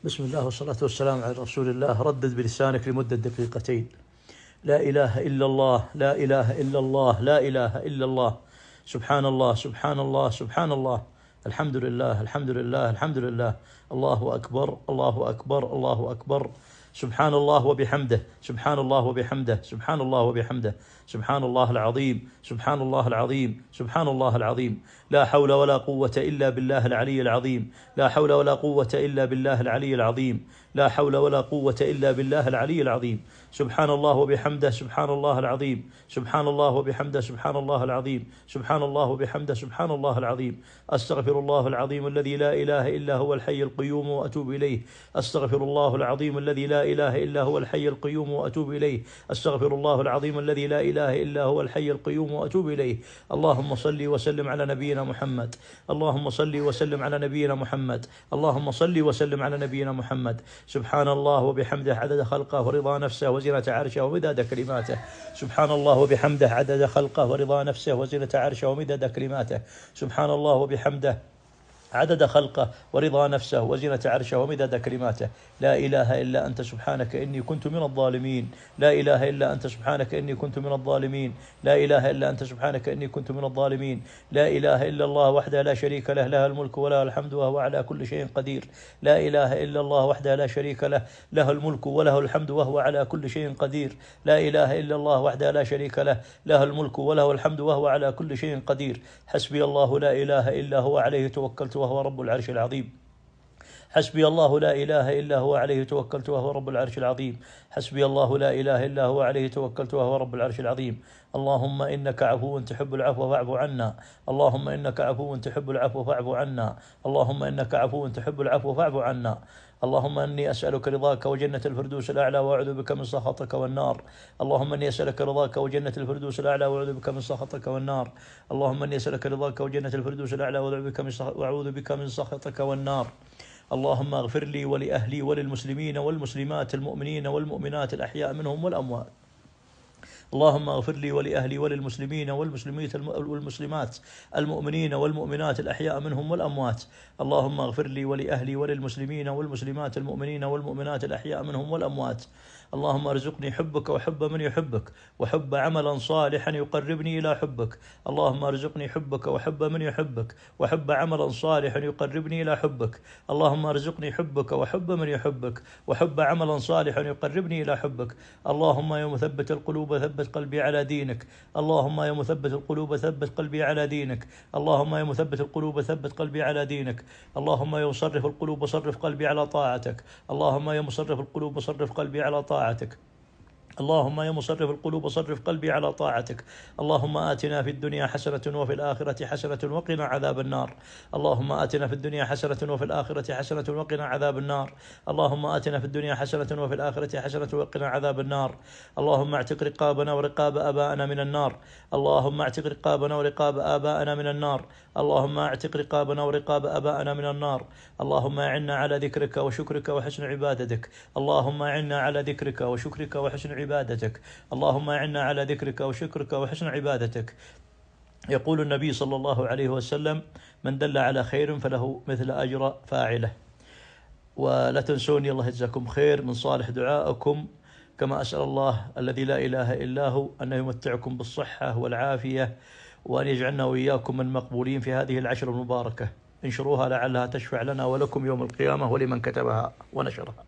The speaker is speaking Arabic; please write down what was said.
بسم الله والصلاة والسلام على رسول الله. ردد بلسانك لمدة دقيقتين: لا إله إلا الله، لا إله إلا الله، لا إله إلا الله، سبحان الله سبحان الله سبحان الله، الحمد لله الحمد لله الحمد لله، الله أكبر الله أكبر الله أكبر، سبحان الله وبحمده، سبحان الله وبحمده، سبحان الله وبحمده، سبحان الله العظيم، سبحان الله العظيم، سبحان الله العظيم، لا حول ولا قوة إلا بالله العلي العظيم، لا حول ولا قوة إلا بالله العلي العظيم، لا حول ولا قوة إلا بالله العلي العظيم، سبحان الله وبحمده، سبحان الله العظيم، سبحان الله وبحمده، سبحان الله العظيم، سبحان الله وبحمده، سبحان الله العظيم، أستغفر الله العظيم الذي لا إله إلا هو الحي القيوم وأتوب إليه، أستغفر الله العظيم الذي لا إله إلا هو الحي القيوم وأتوب إليه، أستغفر الله العظيم الذي لا إله إلا هو الحي القيوم وأتوب إليه. اللهم صل وسلم على نبينا محمد، اللهم صل وسلم على نبينا محمد، اللهم صل وسلم على نبينا محمد. سبحان الله وبحمده عدد خلقه ورضا نفسه وزنة عرشه ومداد كلماته، سبحان الله وبحمده عدد خلقه ورضا نفسه وزنة عرشه ومداد كلماته، سبحان الله وبحمده عدد خلقه ورضا نفسه وزنة عرشه ومداد كلماته. لا إله إلا أنت سبحانك إني كنت من الظالمين، لا إله إلا أنت سبحانك إني كنت من الظالمين، لا إله إلا أنت سبحانك إني كنت من الظالمين. لا إله إلا الله وحده لا شريك له، له الملك وله الحمد وهو على كل شيء قدير. لا إله إلا الله وحده لا شريك له، له الملك وله الحمد وهو على كل شيء قدير. لا إله إلا الله وحده لا شريك له، له الملك وله الحمد وهو على كل شيء قدير. حسبي الله لا إله إلا هو عليه توكلت وهو رب العرش العظيم. حسبي الله لا إله إلا هو عليه توكلت وهو رب العرش العظيم. حسبي الله لا إله إلا هو عليه توكلت وهو رب العرش العظيم. اللهم إنك عفو تحب العفو فاعف عنا، اللهم إنك عفو تحب العفو فاعف عنا، اللهم إنك عفو تحب العفو فاعف عنا. اللهم إني أسألك رضاك وجنة الفردوس الأعلى وأعوذ بك من سخطك والنار. اللهم إني أسألك رضاك وجنة الفردوس الأعلى وأعوذ بك من سخطك والنار. اللهم إني أسألك رضاك وجنة الفردوس الأعلى وأعوذ بك من سخطك والنار. اللهم اغفر لي ولأهلي وللمسلمين والمسلمات المؤمنين والمؤمنات الأحياء منهم والأموات. اللهم اغفر لي ولأهلي وللمسلمين والمسلمات المؤمنين والمؤمنات الأحياء منهم والأموات. اللهم اغفر لي ولأهلي وللمسلمين والمسلمات المؤمنين والمؤمنات الأحياء منهم والأموات. اللهم ارزقني حبك وحب من يحبك وحب عملا صالحا يقربني إلى حبك. اللهم ارزقني حبك وحب من يحبك وحب عملا صالحا يقربني إلى حبك. اللهم ارزقني حبك وحب من يحبك وحب عملا صالحا يقربني إلى حبك. اللهم يا مثبت القلوب ثبت قلبي على دينك. اللهم يا مثبت القلوب ثبت قلبي على دينك. اللهم يا مثبت القلوب ثبت قلبي على دينك. اللهم يا مصرف القلوب صرف قلبي على طاعتك. اللهم يا مصرف القلوب صرف قلبي على طاعتك. اللهم يا مصرف القلوب صرف قلبي على طاعتك. اللهم آتنا في الدنيا حسنة وفي الآخرة حسنة وقنا عذاب النار. اللهم آتنا في الدنيا حسنة وفي الآخرة حسنة وقنا عذاب النار. اللهم آتنا في الدنيا حسنة وفي الآخرة حسنة وقنا عذاب النار. اللهم اعتق رقابنا ورقاب آبائنا من النار. اللهم اعتق رقابنا ورقاب آبائنا من النار. اللهم اعتق رقابنا ورقاب آبائنا من النار. اللهم أعنا على ذكرك وشكرك وحسن عبادتك. اللهم أعنا على ذكرك وشكرك وحسن عبادتك. اللهم أعنا على ذكرك وشكرك وحسن عبادتك. يقول النبي صلى الله عليه وسلم: من دل على خير فله مثل أجر فاعله. ولا تنسوني الله يجزاكم خير من صالح دعائكم، كما أسأل الله الذي لا إله إلا هو أن يمتعكم بالصحة والعافية، وأن يجعلنا وإياكم من المقبولين في هذه العشر المباركة. انشروها لعلها تشفع لنا ولكم يوم القيامة ولمن كتبها ونشرها.